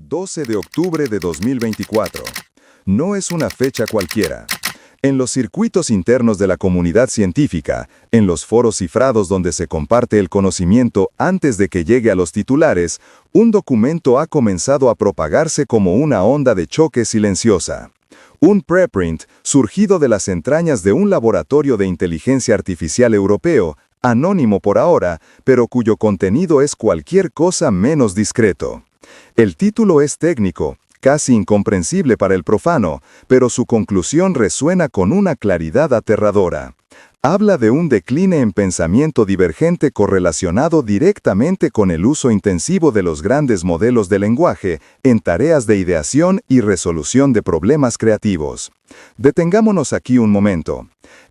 12 de octubre de 2024. No es una fecha cualquiera. En los circuitos internos de la comunidad científica, en los foros cifrados donde se comparte el conocimiento antes de que llegue a los titulares, un documento ha comenzado a propagarse como una onda de choque silenciosa. Un preprint surgido de las entrañas de un laboratorio de inteligencia artificial europeo, anónimo por ahora, pero cuyo contenido es cualquier cosa menos discreto. El título es técnico, casi incomprensible para el profano, pero su conclusión resuena con una claridad aterradora. Habla de un decline en pensamiento divergente correlacionado directamente con el uso intensivo de los grandes modelos de lenguaje en tareas de ideación y resolución de problemas creativos. Detengámonos aquí un momento.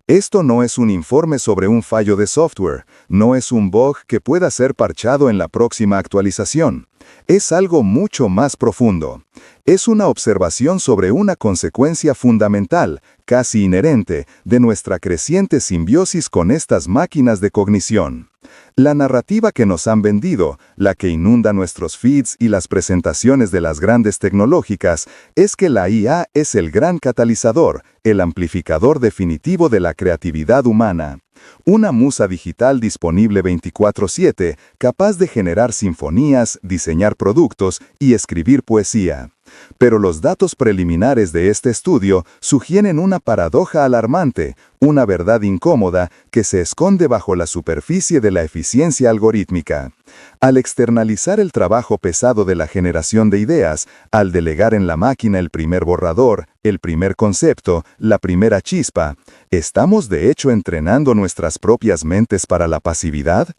Esto no es un informe sobre un fallo de software, no es un bug que pueda ser parchado en la próxima actualización. Es algo mucho más profundo. Es una observación sobre una consecuencia fundamental, casi inherente, de nuestra creciente simbiosis con estas máquinas de cognición. La narrativa que nos han vendido, la que inunda nuestros feeds y las presentaciones de las grandes tecnológicas, es que la IA es el gran catalizador, el amplificador definitivo de la creatividad humana. Una musa digital disponible 24/7, capaz de generar sinfonías, diseñar productos y escribir poesía. Pero los datos preliminares de este estudio sugieren una paradoja alarmante, una verdad incómoda que se esconde bajo la superficie de la eficiencia algorítmica. Al externalizar el trabajo pesado de la generación de ideas, al delegar en la máquina el primer borrador, el primer concepto, la primera chispa, ¿estamos de hecho entrenando nuestras propias mentes para la pasividad?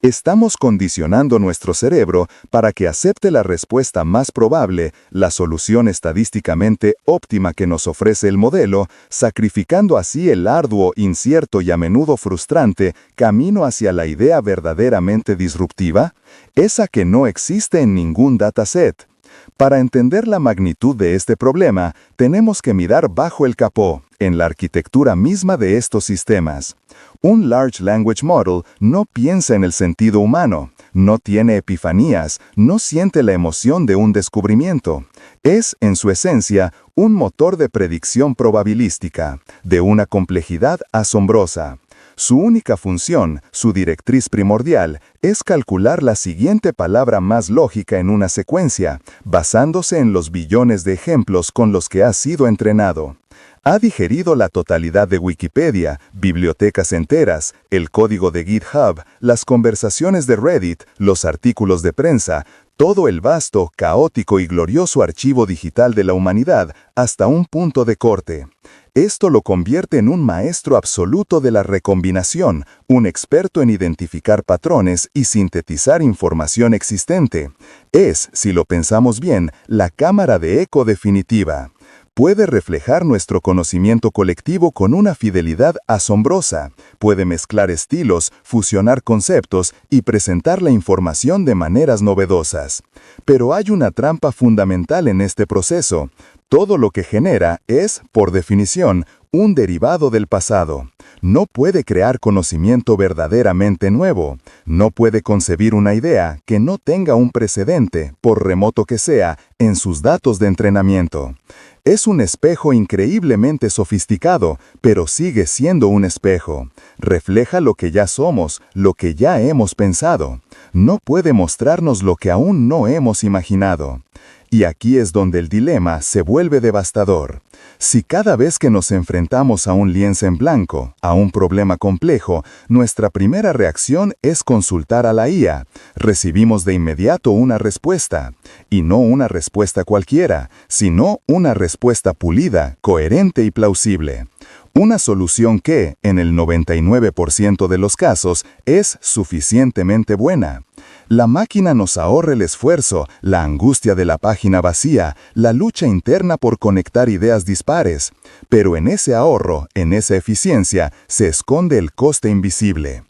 ¿Estamos condicionando nuestro cerebro para que acepte la respuesta más probable, la solución estadísticamente óptima que nos ofrece el modelo, sacrificando así el arduo, incierto y a menudo frustrante camino hacia la idea verdaderamente disruptiva? Esa que no existe en ningún dataset. Para entender la magnitud de este problema, tenemos que mirar bajo el capó, en la arquitectura misma de estos sistemas. Un Large Language Model no piensa en el sentido humano, no tiene epifanías, no siente la emoción de un descubrimiento. Es, en su esencia, un motor de predicción probabilística, de una complejidad asombrosa. Su única función, su directriz primordial, es calcular la siguiente palabra más lógica en una secuencia, basándose en los billones de ejemplos con los que ha sido entrenado. Ha digerido la totalidad de Wikipedia, bibliotecas enteras, el código de GitHub, las conversaciones de Reddit, los artículos de prensa, todo el vasto, caótico y glorioso archivo digital de la humanidad hasta un punto de corte. Esto lo convierte en un maestro absoluto de la recombinación, un experto en identificar patrones y sintetizar información existente. Es, si lo pensamos bien, la cámara de eco definitiva. Puede reflejar nuestro conocimiento colectivo con una fidelidad asombrosa. Puede mezclar estilos, fusionar conceptos y presentar la información de maneras novedosas. Pero hay una trampa fundamental en este proceso. Todo lo que genera es, por definición, un derivado del pasado. No puede crear conocimiento verdaderamente nuevo. No puede concebir una idea que no tenga un precedente, por remoto que sea, en sus datos de entrenamiento. Es un espejo increíblemente sofisticado, pero sigue siendo un espejo. Refleja lo que ya somos, lo que ya hemos pensado. No puede mostrarnos lo que aún no hemos imaginado. Y aquí es donde el dilema se vuelve devastador. Si cada vez que nos enfrentamos a un lienzo en blanco, a un problema complejo, nuestra primera reacción es consultar a la IA, recibimos de inmediato una respuesta. Y no una respuesta cualquiera, sino una respuesta pulida, coherente y plausible. Una solución que, en el 99% de los casos, es suficientemente buena. La máquina nos ahorra el esfuerzo, la angustia de la página vacía, la lucha interna por conectar ideas dispares. Pero en ese ahorro, en esa eficiencia, se esconde el coste invisible.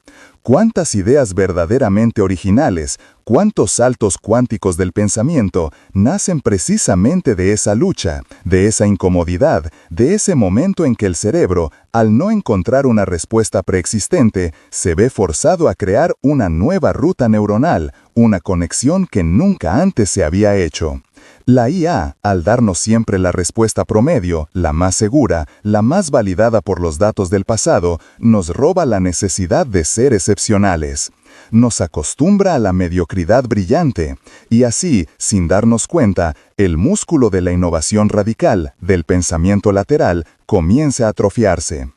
¿Cuántas ideas verdaderamente originales, cuántos saltos cuánticos del pensamiento nacen precisamente de esa lucha, de esa incomodidad, de ese momento en que el cerebro, al no encontrar una respuesta preexistente, se ve forzado a crear una nueva ruta neuronal, una conexión que nunca antes se había hecho? La IA, al darnos siempre la respuesta promedio, la más segura, la más validada por los datos del pasado, nos roba la necesidad de ser excepcionales. Nos acostumbra a la mediocridad brillante, y así, sin darnos cuenta, el músculo de la innovación radical, del pensamiento lateral, comienza a atrofiarse.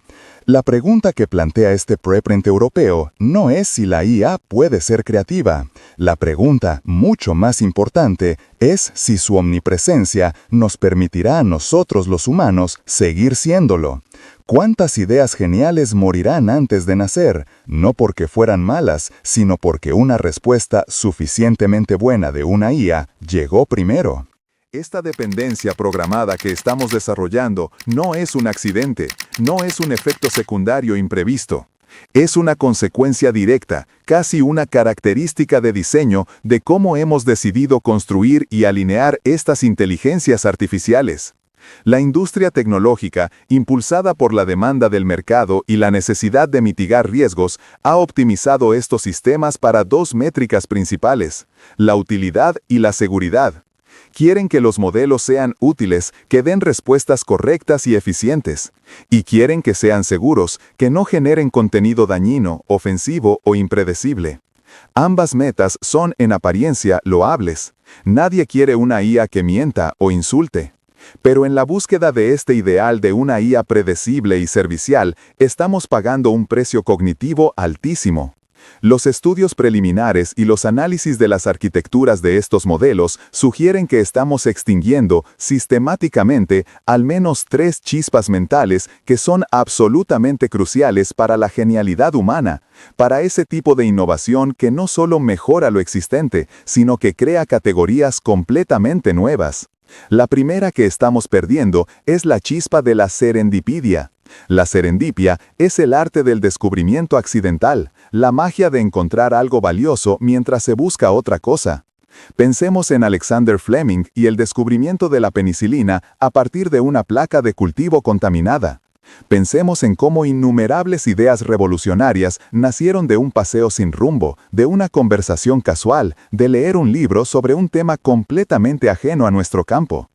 La pregunta que plantea este preprint europeo no es si la IA puede ser creativa. La pregunta, mucho más importante, es si su omnipresencia nos permitirá a nosotros los humanos seguir siéndolo. ¿Cuántas ideas geniales morirán antes de nacer? No porque fueran malas, sino porque una respuesta suficientemente buena de una IA llegó primero. Esta dependencia programada que estamos desarrollando no es un accidente, no es un efecto secundario imprevisto. Es una consecuencia directa, casi una característica de diseño de cómo hemos decidido construir y alinear estas inteligencias artificiales. La industria tecnológica, impulsada por la demanda del mercado y la necesidad de mitigar riesgos, ha optimizado estos sistemas para dos métricas principales: la utilidad y la seguridad. Quieren que los modelos sean útiles, que den respuestas correctas y eficientes. Y quieren que sean seguros, que no generen contenido dañino, ofensivo o impredecible. Ambas metas son, en apariencia, loables. Nadie quiere una IA que mienta o insulte. Pero en la búsqueda de este ideal de una IA predecible y servicial, estamos pagando un precio cognitivo altísimo. Los estudios preliminares y los análisis de las arquitecturas de estos modelos sugieren que estamos extinguiendo sistemáticamente al menos 3 chispas mentales que son absolutamente cruciales para la genialidad humana, para ese tipo de innovación que no solo mejora lo existente, sino que crea categorías completamente nuevas. La primera que estamos perdiendo es la chispa de la serendipidia. La serendipia es el arte del descubrimiento accidental, la magia de encontrar algo valioso mientras se busca otra cosa. Pensemos en Alexander Fleming y el descubrimiento de la penicilina a partir de una placa de cultivo contaminada. Pensemos en cómo innumerables ideas revolucionarias nacieron de un paseo sin rumbo, de una conversación casual, de leer un libro sobre un tema completamente ajeno a nuestro campo.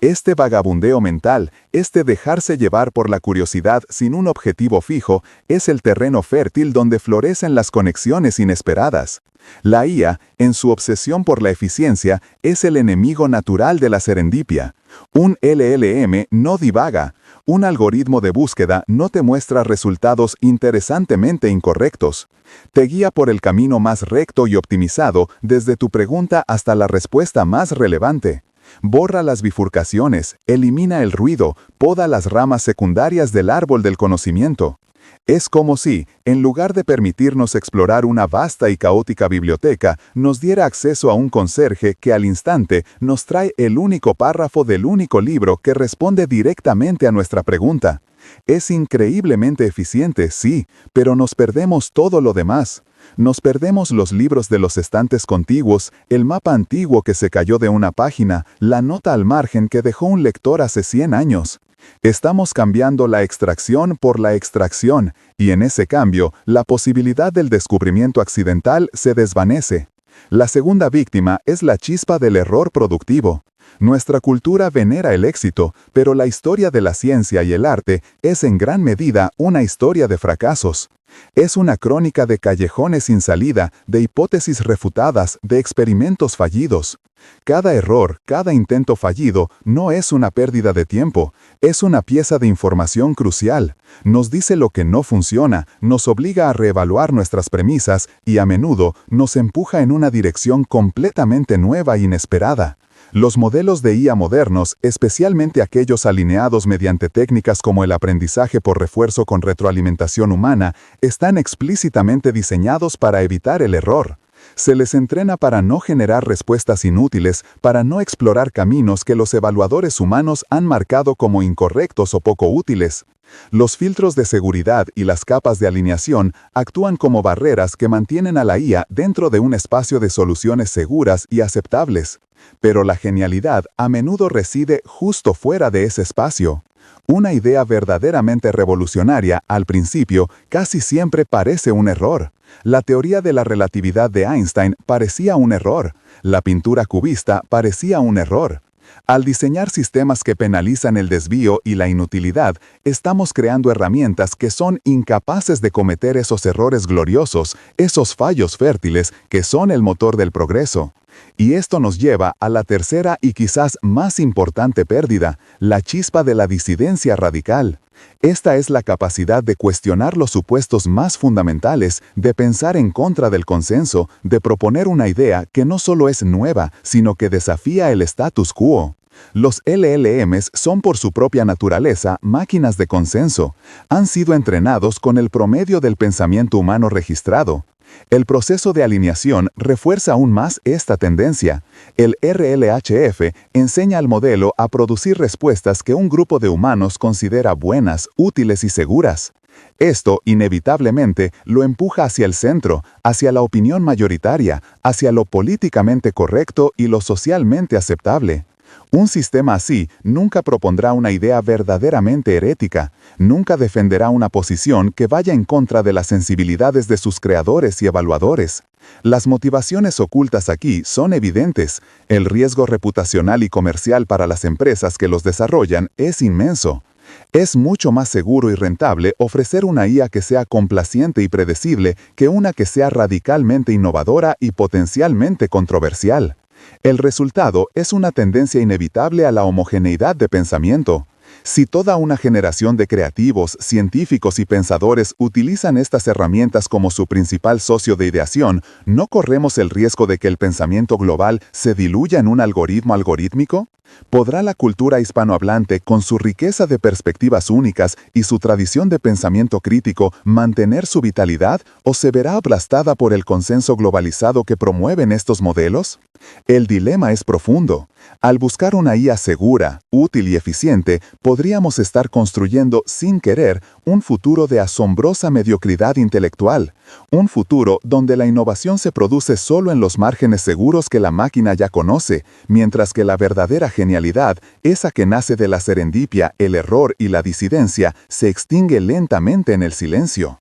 Este vagabundeo mental, este dejarse llevar por la curiosidad sin un objetivo fijo, es el terreno fértil donde florecen las conexiones inesperadas. La IA, en su obsesión por la eficiencia, es el enemigo natural de la serendipia. Un LLM no divaga. Un algoritmo de búsqueda no te muestra resultados interesantemente incorrectos. Te guía por el camino más recto y optimizado, desde tu pregunta hasta la respuesta más relevante. Borra las bifurcaciones, elimina el ruido, poda las ramas secundarias del árbol del conocimiento. Es como si, en lugar de permitirnos explorar una vasta y caótica biblioteca, nos diera acceso a un conserje que al instante nos trae el único párrafo del único libro que responde directamente a nuestra pregunta. Es increíblemente eficiente, sí, pero nos perdemos todo lo demás. Nos perdemos los libros de los estantes contiguos, el mapa antiguo que se cayó de una página, la nota al margen que dejó un lector hace 100 años. Estamos cambiando la extracción por la extracción, y en ese cambio, la posibilidad del descubrimiento accidental se desvanece. La segunda víctima es la chispa del error productivo. Nuestra cultura venera el éxito, pero la historia de la ciencia y el arte es en gran medida una historia de fracasos. Es una crónica de callejones sin salida, de hipótesis refutadas, de experimentos fallidos. Cada error, cada intento fallido, no es una pérdida de tiempo, es una pieza de información crucial. Nos dice lo que no funciona, nos obliga a reevaluar nuestras premisas y a menudo nos empuja en una dirección completamente nueva e inesperada. Los modelos de IA modernos, especialmente aquellos alineados mediante técnicas como el aprendizaje por refuerzo con retroalimentación humana, están explícitamente diseñados para evitar el error. Se les entrena para no generar respuestas inútiles, para no explorar caminos que los evaluadores humanos han marcado como incorrectos o poco útiles. Los filtros de seguridad y las capas de alineación actúan como barreras que mantienen a la IA dentro de un espacio de soluciones seguras y aceptables. Pero la genialidad a menudo reside justo fuera de ese espacio. Una idea verdaderamente revolucionaria, al principio, casi siempre parece un error. La teoría de la relatividad de Einstein parecía un error. La pintura cubista parecía un error. Al diseñar sistemas que penalizan el desvío y la inutilidad, estamos creando herramientas que son incapaces de cometer esos errores gloriosos, esos fallos fértiles que son el motor del progreso. Y esto nos lleva a la tercera y quizás más importante pérdida, la chispa de la disidencia radical. Esta es la capacidad de cuestionar los supuestos más fundamentales, de pensar en contra del consenso, de proponer una idea que no solo es nueva, sino que desafía el status quo. Los LLMs son por su propia naturaleza máquinas de consenso. Han sido entrenados con el promedio del pensamiento humano registrado. El proceso de alineación refuerza aún más esta tendencia. El RLHF enseña al modelo a producir respuestas que un grupo de humanos considera buenas, útiles y seguras. Esto, inevitablemente, lo empuja hacia el centro, hacia la opinión mayoritaria, hacia lo políticamente correcto y lo socialmente aceptable. Un sistema así nunca propondrá una idea verdaderamente herética, nunca defenderá una posición que vaya en contra de las sensibilidades de sus creadores y evaluadores. Las motivaciones ocultas aquí son evidentes. El riesgo reputacional y comercial para las empresas que los desarrollan es inmenso. Es mucho más seguro y rentable ofrecer una IA que sea complaciente y predecible que una que sea radicalmente innovadora y potencialmente controversial. El resultado es una tendencia inevitable a la homogeneidad de pensamiento. Si toda una generación de creativos, científicos y pensadores utilizan estas herramientas como su principal socio de ideación, ¿no corremos el riesgo de que el pensamiento global se diluya en un algoritmo algorítmico? ¿Podrá la cultura hispanohablante, con su riqueza de perspectivas únicas y su tradición de pensamiento crítico, mantener su vitalidad o se verá aplastada por el consenso globalizado que promueven estos modelos? El dilema es profundo. Al buscar una IA segura, útil y eficiente, podríamos estar construyendo, sin querer, un futuro de asombrosa mediocridad intelectual. Un futuro donde la innovación se produce solo en los márgenes seguros que la máquina ya conoce, mientras que la verdadera genialidad, esa que nace de la serendipia, el error y la disidencia, se extingue lentamente en el silencio.